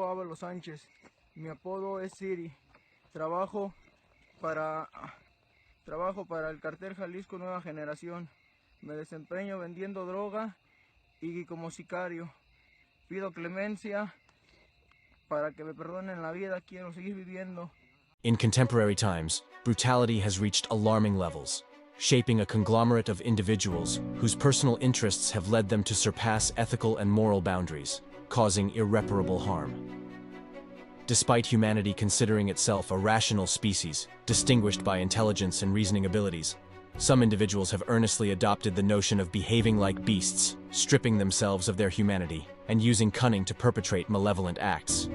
Ábalos Sánchez, mi apodo es Siri. Trabajo para el cartel Jalisco Nueva Generación. Me desempeño vendiendo droga y como sicario. Pido clemencia para que me perdonen la vida. Quiero seguir viviendo. In contemporary times, brutality has reached alarming levels, shaping a conglomerate of individuals whose personal interests have led them to surpass ethical and moral boundaries, causing irreparable harm. Despite humanity considering itself a rational species, distinguished by intelligence and reasoning abilities, some individuals have earnestly adopted the notion of behaving like beasts, stripping themselves of their humanity, and using cunning to perpetrate malevolent acts.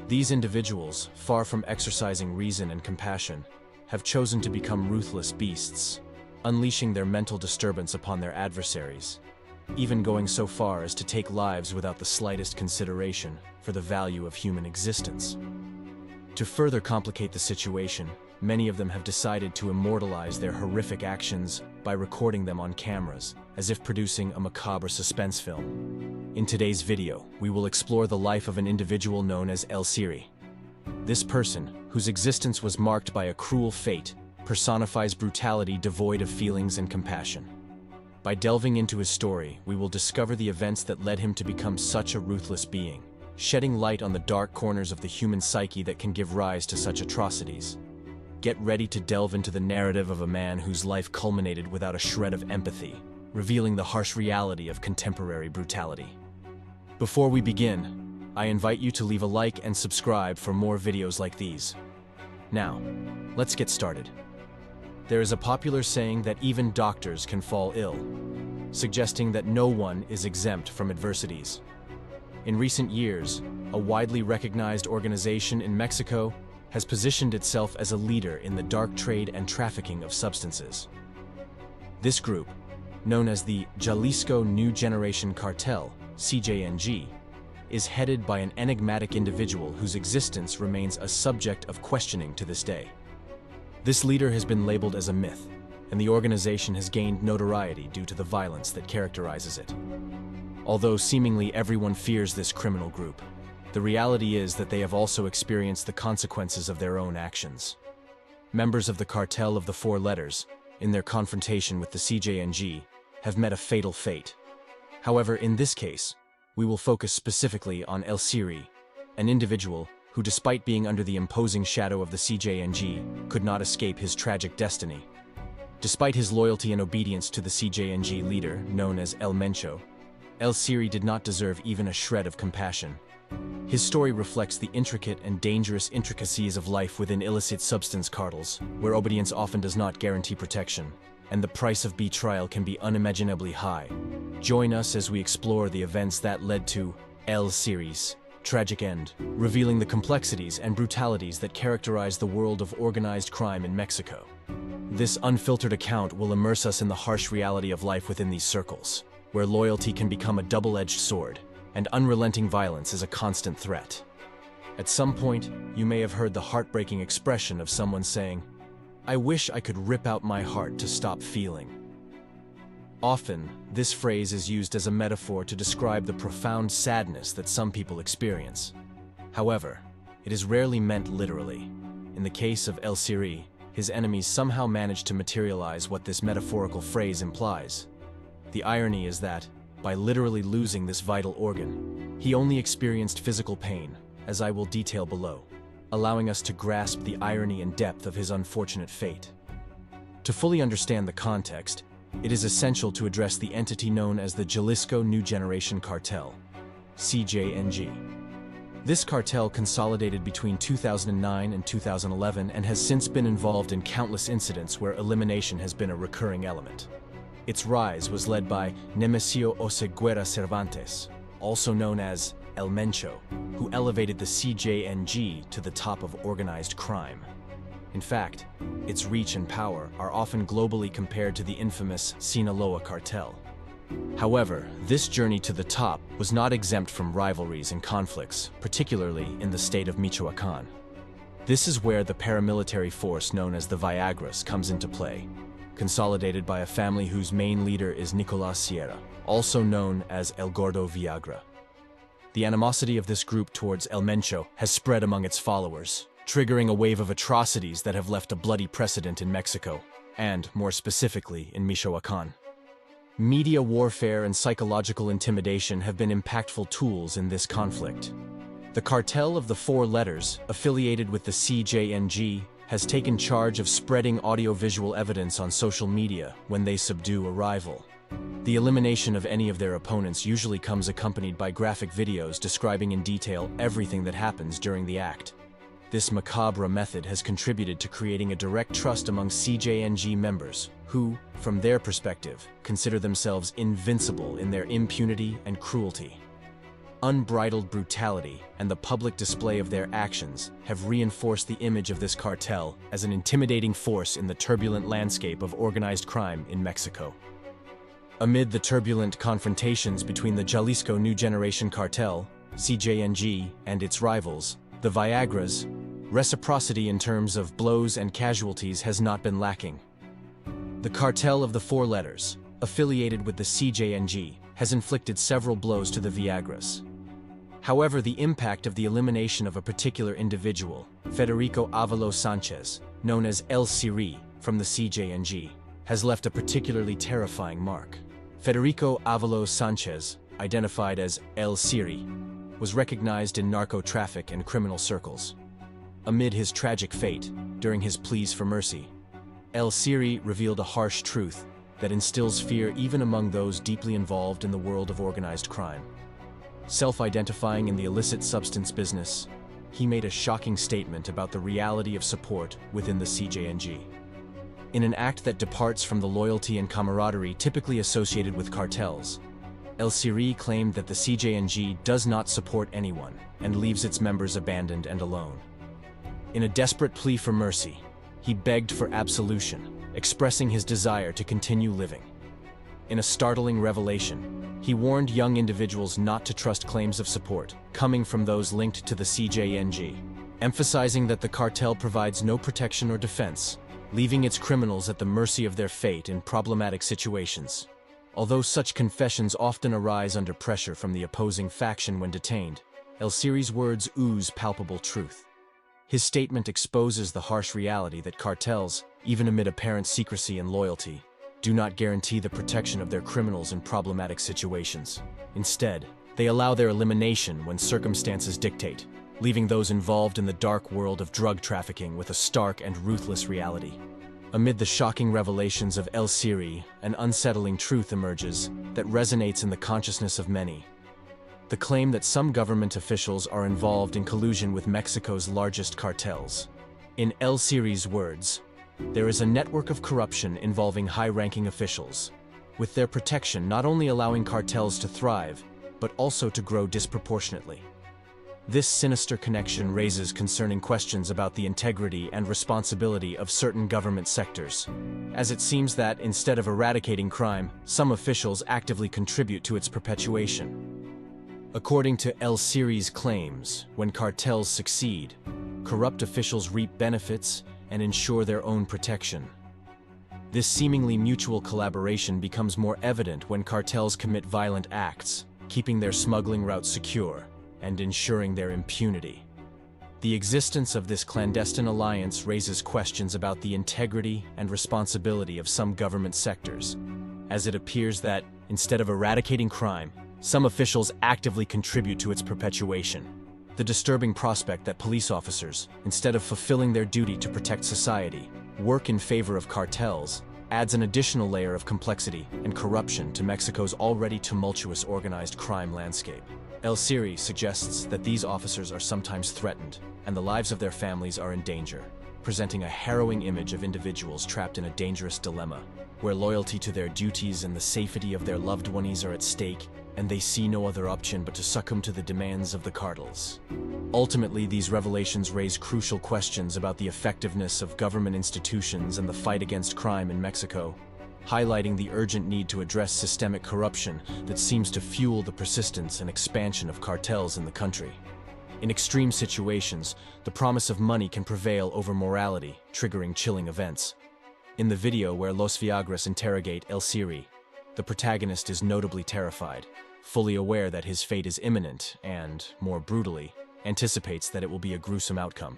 These individuals, far from exercising reason and compassion, have chosen to become ruthless beasts, unleashing their mental disturbance upon their adversaries, even going so far as to take lives without the slightest consideration for the value of human existence. To further complicate the situation, many of them have decided to immortalize their horrific actions by recording them on cameras, as if producing a macabre suspense film. In today's video, we will explore the life of an individual known as Siri. This person, whose existence was marked by a cruel fate, personifies brutality devoid of feelings and compassion. By delving into his story, we will discover the events that led him to become such a ruthless being, shedding light on the dark corners of the human psyche that can give rise to such atrocities. Get ready to delve into the narrative of a man whose life culminated without a shred of empathy, revealing the harsh reality of contemporary brutality. Before we begin, I invite you to leave a like and subscribe for more videos like these. Now, let's get started. There is a popular saying that even doctors can fall ill, suggesting that no one is exempt from adversities. In recent years, a widely recognized organization in Mexico has positioned itself as a leader in the dark trade and trafficking of substances. This group, known as the Jalisco New Generation Cartel, CJNG, is headed by an enigmatic individual whose existence remains a subject of questioning to this day. This leader has been labeled as a myth, and the organization has gained notoriety due to the violence that characterizes it. Although seemingly everyone fears this criminal group, the reality is that they have also experienced the consequences of their own actions. Members of the cartel of the four letters, in their confrontation with the CJNG, have met a fatal fate. However, in this case, we will focus specifically on Siri, an individual who, despite being under the imposing shadow of the CJNG, could not escape his tragic destiny. Despite his loyalty and obedience to the CJNG leader, known as El Mencho, Siri did not deserve even a shred of compassion. His story reflects the intricate and dangerous intricacies of life within illicit substance cartels, where obedience often does not guarantee protection, and the price of betrayal can be unimaginably high. Join us as we explore the events that led to Siri's tragic end, revealing the complexities and brutalities that characterize the world of organized crime in Mexico. This unfiltered account will immerse us in the harsh reality of life within these circles, where loyalty can become a double-edged sword, and unrelenting violence is a constant threat. At some point, you may have heard the heartbreaking expression of someone saying, "I wish I could rip out my heart to stop feeling." Often, this phrase is used as a metaphor to describe the profound sadness that some people experience. However, it is rarely meant literally. In the case of Siri, his enemies somehow managed to materialize what this metaphorical phrase implies. The irony is that, by literally losing this vital organ, he only experienced physical pain, as I will detail below, allowing us to grasp the irony and depth of his unfortunate fate. To fully understand the context, it is essential to address the entity known as the Jalisco New Generation Cartel, CJNG. This cartel consolidated between 2009 and 2011 and has since been involved in countless incidents where elimination has been a recurring element. Its rise was led by Nemesio Oseguera Cervantes, also known as El Mencho, who elevated the CJNG to the top of organized crime. In fact, its reach and power are often globally compared to the infamous Sinaloa cartel. However, this journey to the top was not exempt from rivalries and conflicts, particularly in the state of Michoacán. This is where the paramilitary force known as the Viagras comes into play, consolidated by a family whose main leader is Nicolás Sierra, also known as El Gordo Viagra. The animosity of this group towards El Mencho has spread among its followers, triggering a wave of atrocities that have left a bloody precedent in Mexico, and, more specifically, in Michoacán. Media warfare and psychological intimidation have been impactful tools in this conflict. The cartel of the four letters, affiliated with the CJNG, has taken charge of spreading audiovisual evidence on social media when they subdue a rival. The elimination of any of their opponents usually comes accompanied by graphic videos describing in detail everything that happens during the act. This macabre method has contributed to creating a direct trust among CJNG members, who, from their perspective, consider themselves invincible in their impunity and cruelty. Unbridled brutality and the public display of their actions have reinforced the image of this cartel as an intimidating force in the turbulent landscape of organized crime in Mexico. Amid the turbulent confrontations between the Jalisco New Generation Cartel, CJNG, and its rivals, the Viagras, reciprocity in terms of blows and casualties has not been lacking. The cartel of the four letters, affiliated with the CJNG, has inflicted several blows to the Viagras. However, the impact of the elimination of a particular individual, Federico Avalos Sanchez, known as El Siri, from the CJNG, has left a particularly terrifying mark. Federico Avalos Sanchez, identified as El Siri, was recognized in narco-traffic and criminal circles. Amid his tragic fate, during his pleas for mercy, El Siri revealed a harsh truth that instills fear even among those deeply involved in the world of organized crime. Self-identifying in the illicit substance business, he made a shocking statement about the reality of support within the CJNG. In an act that departs from the loyalty and camaraderie typically associated with cartels, El Siri claimed that the CJNG does not support anyone and leaves its members abandoned and alone. In a desperate plea for mercy, he begged for absolution, expressing his desire to continue living. In a startling revelation, he warned young individuals not to trust claims of support coming from those linked to the CJNG, emphasizing that the cartel provides no protection or defense, leaving its criminals at the mercy of their fate in problematic situations. Although such confessions often arise under pressure from the opposing faction when detained, El Siri's words ooze palpable truth. His statement exposes the harsh reality that cartels, even amid apparent secrecy and loyalty, do not guarantee the protection of their criminals in problematic situations. Instead, they allow their elimination when circumstances dictate, leaving those involved in the dark world of drug trafficking with a stark and ruthless reality. Amid the shocking revelations of El Siri, an unsettling truth emerges that resonates in the consciousness of many. The claim that some government officials are involved in collusion with Mexico's largest cartels. In El Siri's words, there is a network of corruption involving high-ranking officials, with their protection not only allowing cartels to thrive, but also to grow disproportionately. This sinister connection raises concerning questions about the integrity and responsibility of certain government sectors, as it seems that, instead of eradicating crime, some officials actively contribute to its perpetuation. According to El Siri's claims, when cartels succeed, corrupt officials reap benefits and ensure their own protection. This seemingly mutual collaboration becomes more evident when cartels commit violent acts, keeping their smuggling routes secure and ensuring their impunity. The existence of this clandestine alliance raises questions about the integrity and responsibility of some government sectors, as it appears that, instead of eradicating crime, some officials actively contribute to its perpetuation. The disturbing prospect that police officers, instead of fulfilling their duty to protect society, work in favor of cartels, adds an additional layer of complexity and corruption to Mexico's already tumultuous organized crime landscape. El Siri suggests that these officers are sometimes threatened, and the lives of their families are in danger, presenting a harrowing image of individuals trapped in a dangerous dilemma, where loyalty to their duties and the safety of their loved ones are at stake, and they see no other option but to succumb to the demands of the cartels. Ultimately, these revelations raise crucial questions about the effectiveness of government institutions and the fight against crime in Mexico, highlighting the urgent need to address systemic corruption that seems to fuel the persistence and expansion of cartels in the country. In extreme situations, the promise of money can prevail over morality, triggering chilling events. In the video where Los Viagras interrogate El Siri, the protagonist is notably terrified, fully aware that his fate is imminent and, more brutally, anticipates that it will be a gruesome outcome.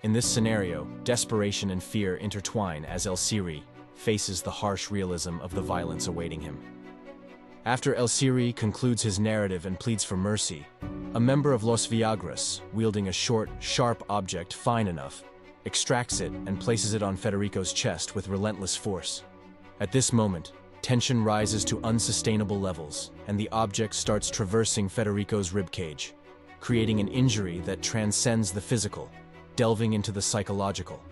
In this scenario, desperation and fear intertwine as El Siri faces the harsh realism of the violence awaiting him. After El Siri concludes his narrative and pleads for mercy, a member of Los Viagras, wielding a short, sharp object fine enough, extracts it and places it on Federico's chest with relentless force. At this moment, tension rises to unsustainable levels, and the object starts traversing Federico's ribcage, creating an injury that transcends the physical, delving into the psychological.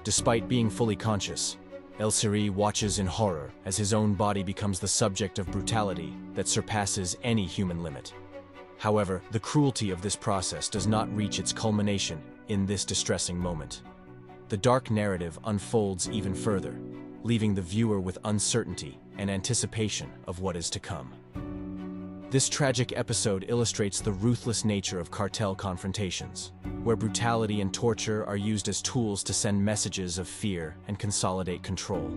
Despite being fully conscious, El Siri watches in horror as his own body becomes the subject of brutality that surpasses any human limit. However, the cruelty of this process does not reach its culmination in this distressing moment. The dark narrative unfolds even further, leaving the viewer with uncertainty and anticipation of what is to come. This tragic episode illustrates the ruthless nature of cartel confrontations, where brutality and torture are used as tools to send messages of fear and consolidate control.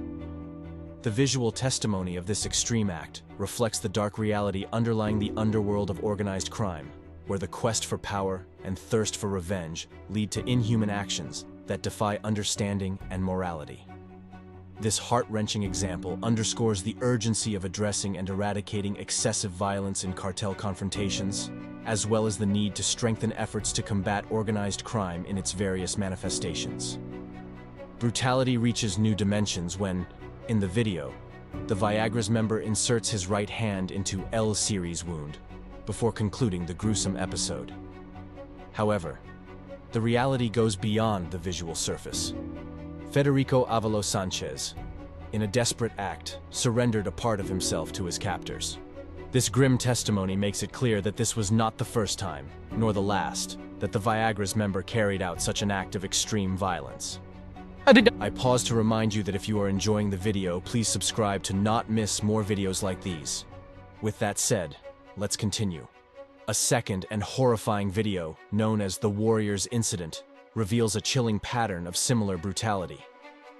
The visual testimony of this extreme act reflects the dark reality underlying the underworld of organized crime, where the quest for power and thirst for revenge lead to inhuman actions that defy understanding and morality. This heart-wrenching example underscores the urgency of addressing and eradicating excessive violence in cartel confrontations, as well as the need to strengthen efforts to combat organized crime in its various manifestations. Brutality reaches new dimensions when, in the video, the Viagra's member inserts his right hand into El Siri's wound, before concluding the gruesome episode. However, the reality goes beyond the visual surface. Federico Avalo Sanchez, in a desperate act, surrendered a part of himself to his captors. This grim testimony makes it clear that this was not the first time, nor the last, that the Viagra's member carried out such an act of extreme violence. I pause to remind you that if you are enjoying the video, please subscribe to not miss more videos like these. With that said, let's continue. A second and horrifying video, known as the Warriors Incident, reveals a chilling pattern of similar brutality.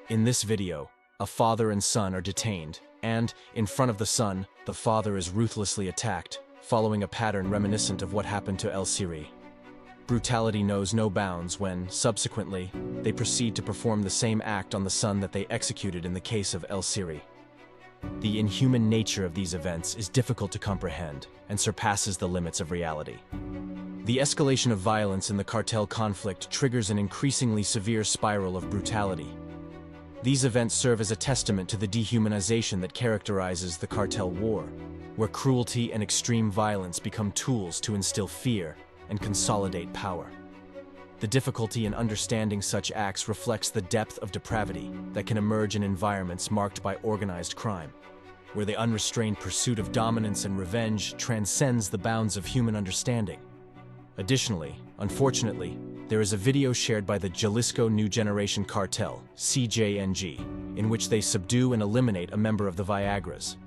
In this video, a father and son are detained, and, in front of the son, the father is ruthlessly attacked, following a pattern reminiscent of what happened to El Siri. Brutality knows no bounds when, subsequently, they proceed to perform the same act on the son that they executed in the case of El Siri. The inhuman nature of these events is difficult to comprehend and surpasses the limits of reality. The escalation of violence in the cartel conflict triggers an increasingly severe spiral of brutality. These events serve as a testament to the dehumanization that characterizes the cartel war, where cruelty and extreme violence become tools to instill fear and consolidate power. The difficulty in understanding such acts reflects the depth of depravity that can emerge in environments marked by organized crime, where the unrestrained pursuit of dominance and revenge transcends the bounds of human understanding. Additionally, unfortunately, there is a video shared by the Jalisco New Generation Cartel, CJNG, in which they subdue and eliminate a member of the Viagras.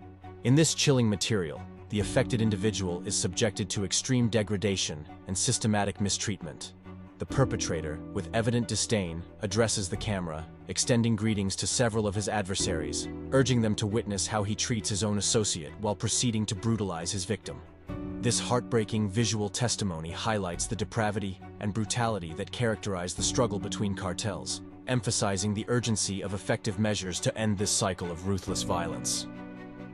In this chilling material, the affected individual is subjected to extreme degradation and systematic mistreatment. The perpetrator, with evident disdain, addresses the camera, extending greetings to several of his adversaries, urging them to witness how he treats his own associate while proceeding to brutalize his victim. This heartbreaking visual testimony highlights the depravity and brutality that characterize the struggle between cartels, emphasizing the urgency of effective measures to end this cycle of ruthless violence.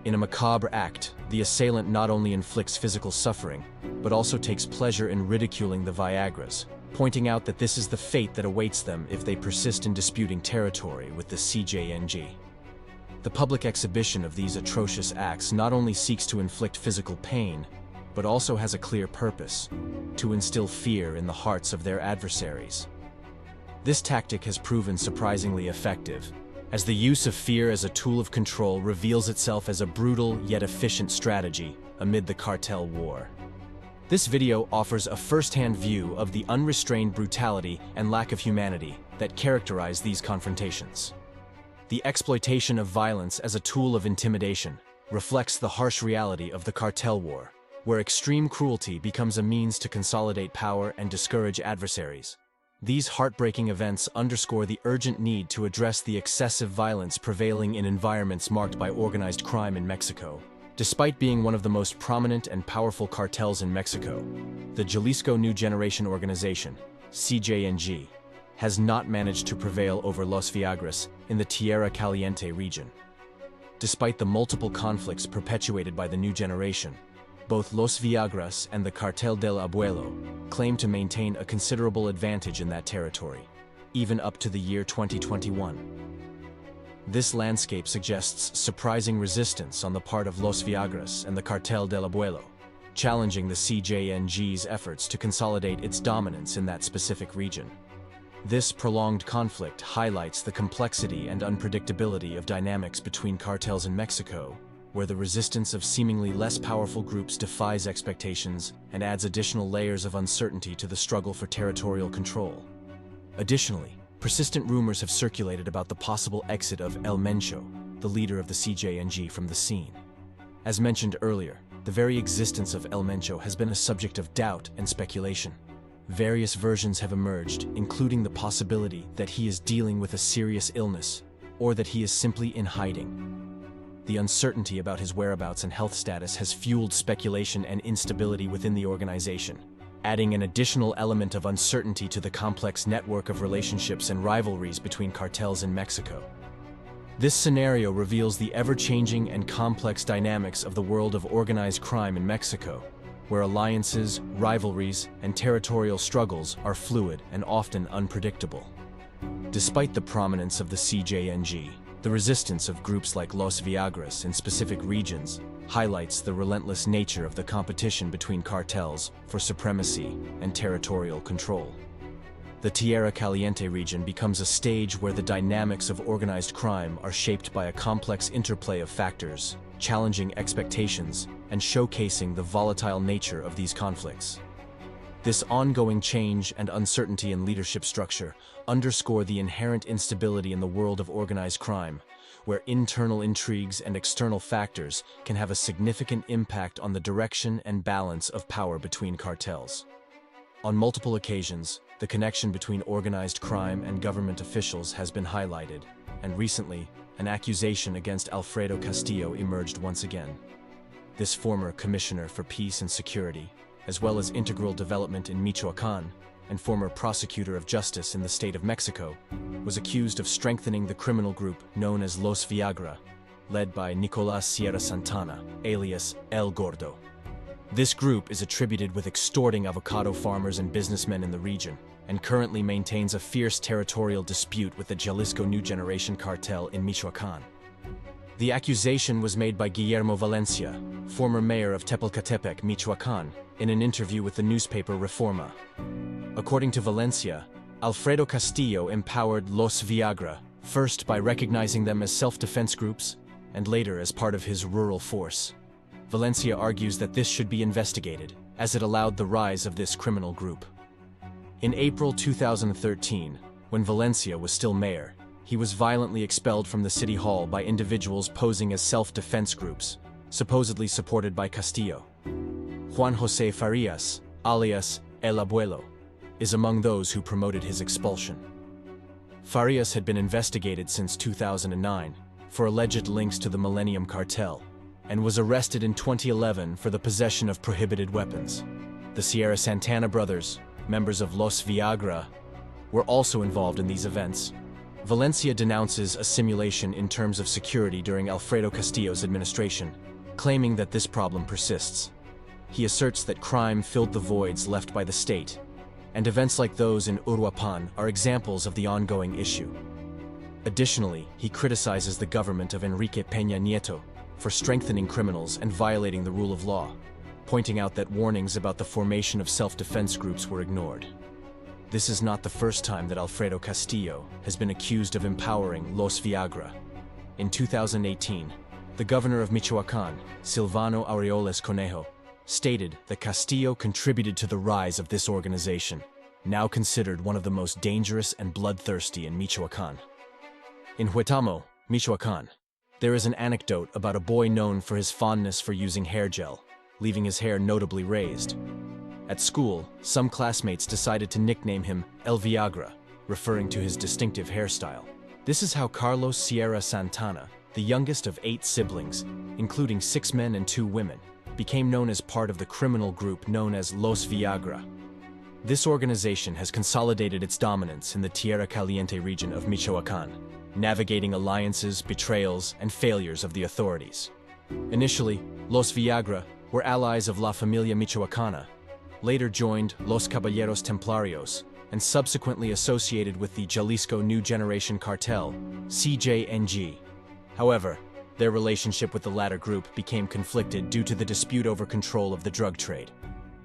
In a macabre act, the assailant not only inflicts physical suffering, but also takes pleasure in ridiculing the Viagras, pointing out that this is the fate that awaits them if they persist in disputing territory with the CJNG. The public exhibition of these atrocious acts not only seeks to inflict physical pain, but also has a clear purpose: to instill fear in the hearts of their adversaries. This tactic has proven surprisingly effective, as the use of fear as a tool of control reveals itself as a brutal yet efficient strategy amid the cartel war. This video offers a first-hand view of the unrestrained brutality and lack of humanity that characterize these confrontations. The exploitation of violence as a tool of intimidation reflects the harsh reality of the cartel war, where extreme cruelty becomes a means to consolidate power and discourage adversaries. These heartbreaking events underscore the urgent need to address the excessive violence prevailing in environments marked by organized crime in Mexico, Despite being one of the most prominent and powerful cartels in Mexico, the Jalisco New Generation Organization, CJNG, has not managed to prevail over Los Viagras in the Tierra Caliente region. Despite the multiple conflicts perpetuated by the new generation, both Los Viagras and the Cartel del Abuelo claim to maintain a considerable advantage in that territory, even up to the year 2021. This landscape suggests surprising resistance on the part of Los Viagras and the Cartel del Abuelo, challenging the CJNG's efforts to consolidate its dominance in that specific region. This prolonged conflict highlights the complexity and unpredictability of dynamics between cartels in Mexico, where the resistance of seemingly less powerful groups defies expectations and adds additional layers of uncertainty to the struggle for territorial control. Additionally, persistent rumors have circulated about the possible exit of El Mencho, the leader of the CJNG, from the scene. As mentioned earlier, the very existence of El Mencho has been a subject of doubt and speculation. Various versions have emerged, including the possibility that he is dealing with a serious illness, or that he is simply in hiding. The uncertainty about his whereabouts and health status has fueled speculation and instability within the organization, adding an additional element of uncertainty to the complex network of relationships and rivalries between cartels in Mexico. This scenario reveals the ever-changing and complex dynamics of the world of organized crime in Mexico, where alliances, rivalries, and territorial struggles are fluid and often unpredictable. Despite the prominence of the CJNG, the resistance of groups like Los Viagras in specific regions highlights the relentless nature of the competition between cartels for supremacy and territorial control. The Tierra Caliente region becomes a stage where the dynamics of organized crime are shaped by a complex interplay of factors, challenging expectations and showcasing the volatile nature of these conflicts. This ongoing change and uncertainty in leadership structure underscore the inherent instability in the world of organized crime, where internal intrigues and external factors can have a significant impact on the direction and balance of power between cartels. On multiple occasions, the connection between organized crime and government officials has been highlighted, and recently, an accusation against Alfredo Castillo emerged once again. This former Commissioner for Peace and Security, as well as integral development in Michoacán, and former prosecutor of justice in the state of Mexico, was accused of strengthening the criminal group known as Los Viagra, led by Nicolás Sierra Santana, alias El Gordo. This group is attributed with extorting avocado farmers and businessmen in the region, and currently maintains a fierce territorial dispute with the Jalisco New Generation cartel in Michoacán. The accusation was made by Guillermo Valencia, former mayor of Tepalcatepec, Michoacán, in an interview with the newspaper Reforma. According to Valencia, Alfredo Castillo empowered Los Viagra, first by recognizing them as self-defense groups, and later as part of his rural force. Valencia argues that this should be investigated, as it allowed the rise of this criminal group. In April 2013, when Valencia was still mayor, he was violently expelled from the city hall by individuals posing as self-defense groups, supposedly supported by Castillo. Juan José Farias, alias El Abuelo, is among those who promoted his expulsion. Farias had been investigated since 2009 for alleged links to the Millennium Cartel, and was arrested in 2011 for the possession of prohibited weapons. The Sierra Santana brothers, members of Los Viagra, were also involved in these events. Valencia denounces a simulation in terms of security during Alfredo Castillo's administration, claiming that this problem persists. He asserts that crime filled the voids left by the state, and events like those in Uruapan are examples of the ongoing issue. Additionally, he criticizes the government of Enrique Peña Nieto for strengthening criminals and violating the rule of law, pointing out that warnings about the formation of self-defense groups were ignored. This is not the first time that Alfredo Castillo has been accused of empowering Los Viagra. In 2018, the governor of Michoacán, Silvano Aureoles Conejo, stated that Castillo contributed to the rise of this organization, now considered one of the most dangerous and bloodthirsty in Michoacán. In Huetamo, Michoacán, there is an anecdote about a boy known for his fondness for using hair gel, leaving his hair notably raised. At school, some classmates decided to nickname him El Viagra, referring to his distinctive hairstyle. This is how Carlos Sierra Santana the youngest of 8 siblings, including 6 men and 2 women, became known as part of the criminal group known as Los Viagra. This organization has consolidated its dominance in the Tierra Caliente region of Michoacán, navigating alliances, betrayals, and failures of the authorities. Initially, Los Viagra were allies of La Familia Michoacana, later joined Los Caballeros Templarios, and subsequently associated with the Jalisco New Generation Cartel, CJNG. However, their relationship with the latter group became conflicted due to the dispute over control of the drug trade.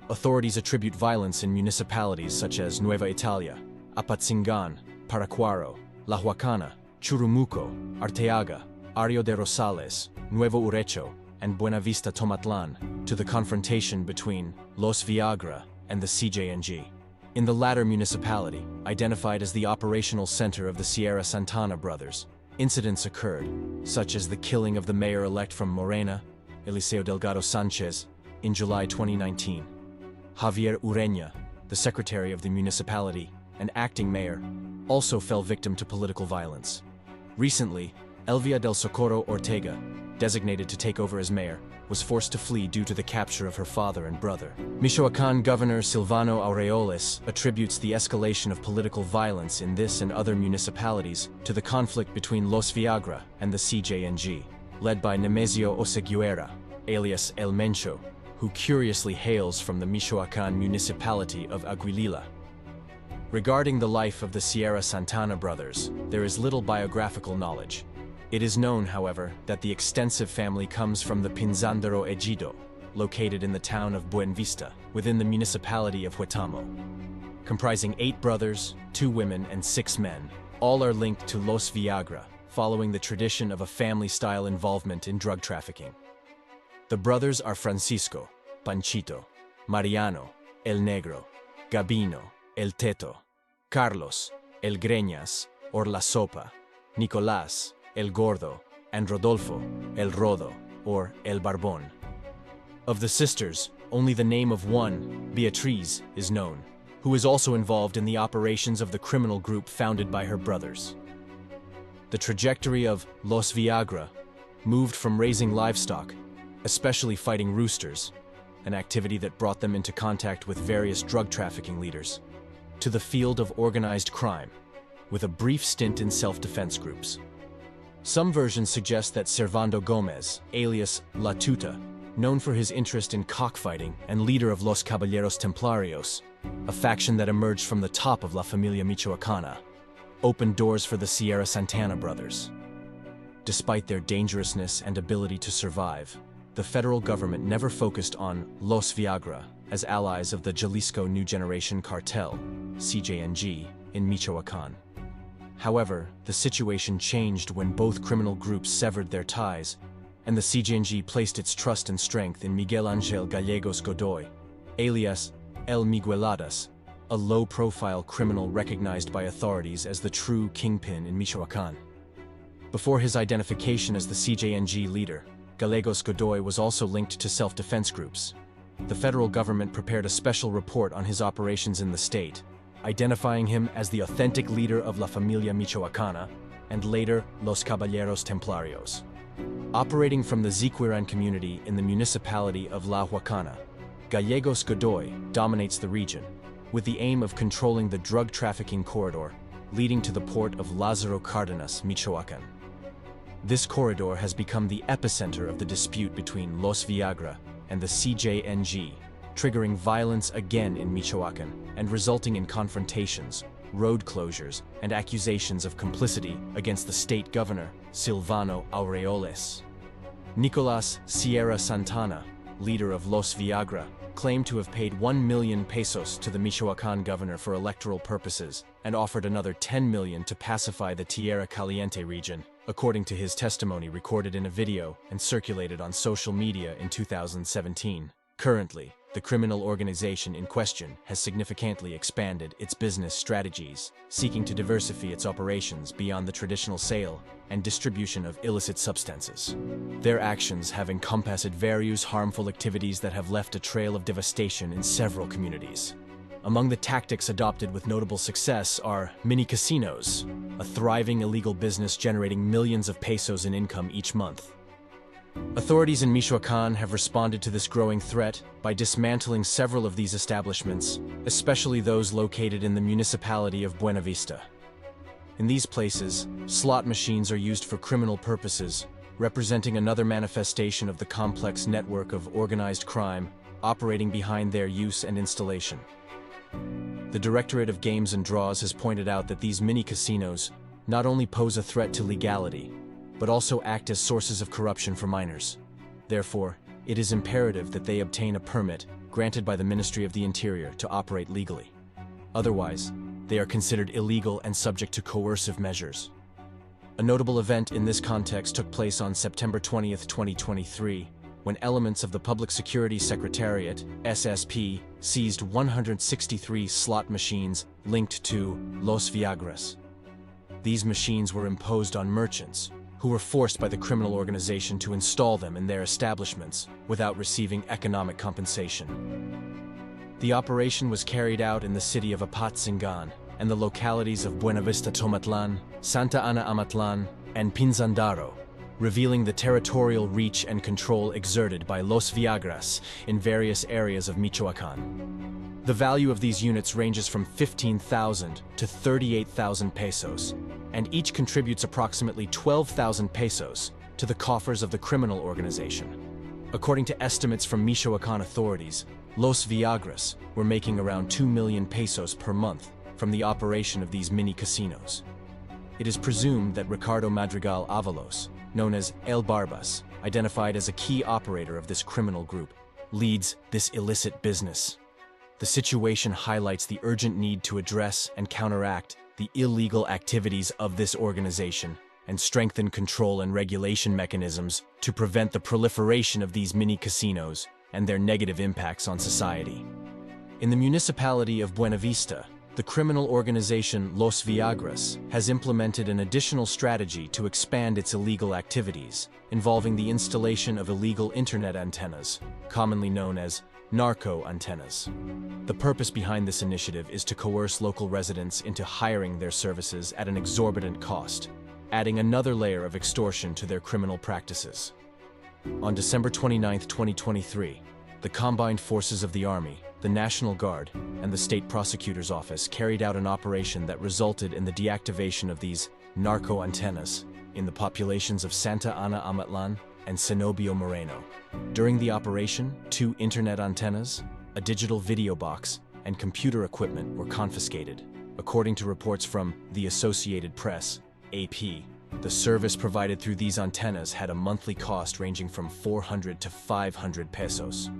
Authorities attribute violence in municipalities such as Nueva Italia, Apatzingan, Paracuaro, La Huacana, Churumuco, Arteaga, Arroyo de Rosales, Nuevo Urecho, and Buenavista Tomatlan to the confrontation between Los Viagra and the CJNG. In the latter municipality, identified as the operational center of the Sierra Santana brothers, incidents occurred, such as the killing of the mayor-elect from Morena, Eliseo Delgado Sanchez, in July 2019. Javier Ureña, the secretary of the municipality and acting mayor, also fell victim to political violence. Recently, Elvia del Socorro Ortega, designated to take over as mayor, was forced to flee due to the capture of her father and brother. Michoacán Governor Silvano Aureoles attributes the escalation of political violence in this and other municipalities to the conflict between Los Viagra and the CJNG, led by Nemesio Oseguera, alias El Mencho, who curiously hails from the Michoacán municipality of Aguililla. Regarding the life of the Sierra Santana brothers, there is little biographical knowledge. It is known, however, that the extensive family comes from the Pinzandero Ejido, located in the town of Buenavista, within the municipality of Huetamo. Comprising 8 brothers, 2 women, and 6 men, all are linked to Los Viagra, following the tradition of a family-style involvement in drug trafficking. The brothers are Francisco, Panchito, Mariano, El Negro, Gabino, El Teto, Carlos, El Greñas, or La Sopa, Nicolás, El Gordo, and Rodolfo, El Rodo, or El Barbón. Of the sisters, only the name of one, Beatriz, is known, who is also involved in the operations of the criminal group founded by her brothers. The trajectory of Los Viagra moved from raising livestock, especially fighting roosters, an activity that brought them into contact with various drug trafficking leaders, to the field of organized crime, with a brief stint in self-defense groups. Some versions suggest that Servando Gomez, alias La Tuta, known for his interest in cockfighting and leader of Los Caballeros Templarios, a faction that emerged from the top of La Familia Michoacana, opened doors for the Sierra Santana brothers. Despite their dangerousness and ability to survive, the federal government never focused on Los Viagra as allies of the Jalisco New Generation Cartel, CJNG, in Michoacán. However, the situation changed when both criminal groups severed their ties, and the CJNG placed its trust and strength in Miguel Ángel Gallegos Godoy, alias El Migueladas, a low-profile criminal recognized by authorities as the true kingpin in Michoacán. Before his identification as the CJNG leader, Gallegos Godoy was also linked to self-defense groups. The federal government prepared a special report on his operations in the state, identifying him as the authentic leader of La Familia Michoacana and later Los Caballeros Templarios. Operating from the Ziquiran community in the municipality of La Huacana, Gallegos Godoy dominates the region, with the aim of controlling the drug trafficking corridor leading to the port of Lázaro Cárdenas, Michoacán. This corridor has become the epicenter of the dispute between Los Viagra and the CJNG, triggering violence again in Michoacán and resulting in confrontations, road closures, and accusations of complicity against the state governor, Silvano Aureoles. Nicolás Sierra Santana, leader of Los Viagra, claimed to have paid 1 million pesos to the Michoacán governor for electoral purposes and offered another 10 million to pacify the Tierra Caliente region, according to his testimony recorded in a video and circulated on social media in 2017. Currently, the criminal organization in question has significantly expanded its business strategies, seeking to diversify its operations beyond the traditional sale and distribution of illicit substances. Their actions have encompassed various harmful activities that have left a trail of devastation in several communities. Among the tactics adopted with notable success are mini casinos, a thriving illegal business generating millions of pesos in income each month. Authorities in Michoacán have responded to this growing threat by dismantling several of these establishments, especially those located in the municipality of Buenavista. In these places, slot machines are used for criminal purposes, representing another manifestation of the complex network of organized crime operating behind their use and installation. The Directorate of Games and Draws has pointed out that these mini-casinos not only pose a threat to legality, but also act as sources of corruption for minors. Therefore, it is imperative that they obtain a permit granted by the Ministry of the Interior to operate legally. Otherwise, they are considered illegal and subject to coercive measures. A notable event in this context took place on September 20, 2023, when elements of the Public Security Secretariat, SSP, seized 163 slot machines linked to Los Viagras. These machines were imposed on merchants, who were forced by the criminal organization to install them in their establishments without receiving economic compensation. The operation was carried out in the city of Apatzingan and the localities of Buenavista Tomatlan, Santa Ana Amatlan, and Pinzandaro, revealing the territorial reach and control exerted by Los Viagras in various areas of Michoacán. The value of these units ranges from 15,000 to 38,000 pesos, and each contributes approximately 12,000 pesos to the coffers of the criminal organization. According to estimates from Michoacán authorities, Los Viagras were making around 2 million pesos per month from the operation of these mini-casinos. It is presumed that Ricardo Madrigal Avalos, known as El Barbas, identified as a key operator of this criminal group, leads this illicit business. The situation highlights the urgent need to address and counteract the illegal activities of this organization and strengthen control and regulation mechanisms to prevent the proliferation of these mini-casinos and their negative impacts on society. In the municipality of Buenavista, the criminal organization Los Viagras has implemented an additional strategy to expand its illegal activities, involving the installation of illegal internet antennas, commonly known as narco antennas. The purpose behind this initiative is to coerce local residents into hiring their services at an exorbitant cost, adding another layer of extortion to their criminal practices. On December 29, 2023, the combined forces of the Army, the National Guard, and the State Prosecutor's Office carried out an operation that resulted in the deactivation of these narco antennas in the populations of Santa Ana Amatlan and Cenobio Moreno. During the operation, 2 internet antennas, a digital video box, and computer equipment were confiscated. According to reports from the Associated Press, AP, the service provided through these antennas had a monthly cost ranging from 400 to 500 pesos.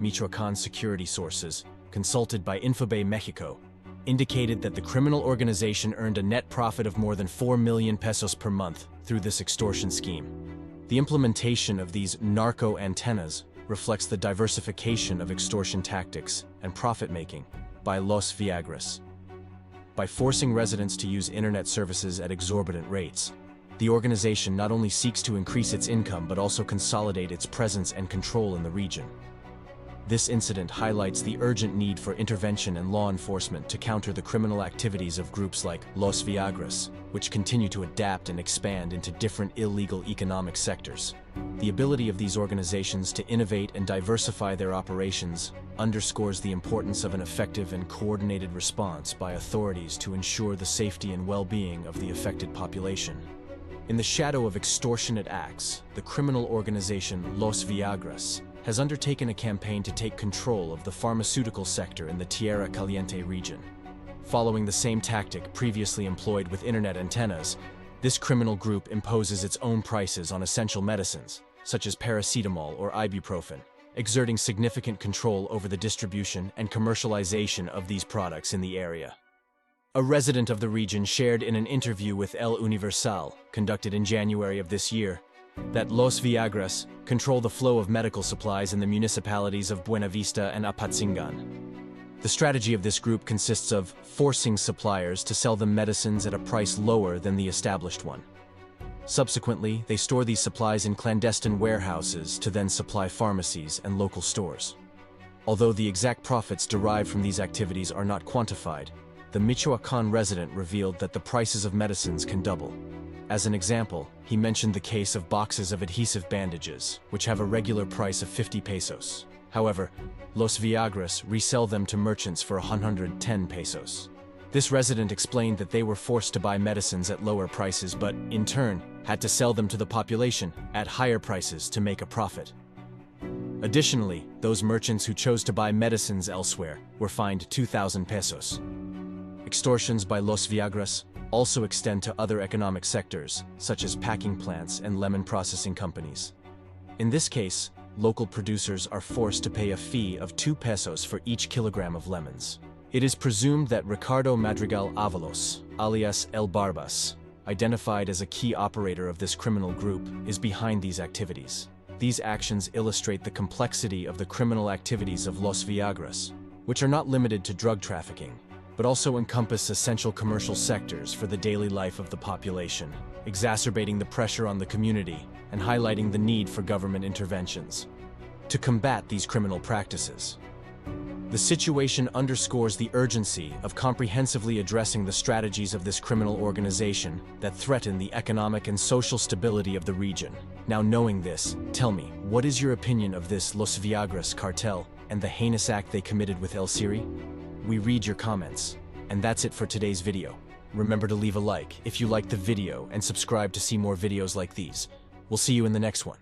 Michoacán security sources, consulted by Infobay Mexico, indicated that the criminal organization earned a net profit of more than 4 million pesos per month through this extortion scheme. The implementation of these narco antennas reflects the diversification of extortion tactics and profit-making by Los Viagras. By forcing residents to use internet services at exorbitant rates, the organization not only seeks to increase its income but also consolidate its presence and control in the region. This incident highlights the urgent need for intervention and law enforcement to counter the criminal activities of groups like Los Viagras, which continue to adapt and expand into different illegal economic sectors. The ability of these organizations to innovate and diversify their operations underscores the importance of an effective and coordinated response by authorities to ensure the safety and well-being of the affected population. In the shadow of extortionate acts, the criminal organization Los Viagras has undertaken a campaign to take control of the pharmaceutical sector in the Tierra Caliente region. Following the same tactic previously employed with internet antennas, this criminal group imposes its own prices on essential medicines, such as paracetamol or ibuprofen, exerting significant control over the distribution and commercialization of these products in the area. A resident of the region shared in an interview with El Universal, conducted in January of this year, that Los Viagras control the flow of medical supplies in the municipalities of Buenavista and Apatzingan. The strategy of this group consists of forcing suppliers to sell them medicines at a price lower than the established one. Subsequently, they store these supplies in clandestine warehouses to then supply pharmacies and local stores. Although the exact profits derived from these activities are not quantified, the Michoacan resident revealed that the prices of medicines can double. As an example, he mentioned the case of boxes of adhesive bandages, which have a regular price of 50 pesos. However, Los Viagras resell them to merchants for 110 pesos. This resident explained that they were forced to buy medicines at lower prices but, in turn, had to sell them to the population at higher prices to make a profit. Additionally, those merchants who chose to buy medicines elsewhere were fined 2,000 pesos. Extortions by Los Viagras also extend to other economic sectors, such as packing plants and lemon processing companies. In this case, local producers are forced to pay a fee of 2 pesos for each kilogram of lemons. It is presumed that Ricardo Madrigal Avalos, alias El Barbas, identified as a key operator of this criminal group, is behind these activities. These actions illustrate the complexity of the criminal activities of Los Viagras, which are not limited to drug trafficking, but also encompass essential commercial sectors for the daily life of the population, exacerbating the pressure on the community and highlighting the need for government interventions to combat these criminal practices. The situation underscores the urgency of comprehensively addressing the strategies of this criminal organization that threaten the economic and social stability of the region. Now, knowing this, tell me, what is your opinion of this Los Viagras cartel and the heinous act they committed with El Siri? We read your comments. And that's it for today's video. Remember to leave a like if you liked the video and subscribe to see more videos like these. We'll see you in the next one.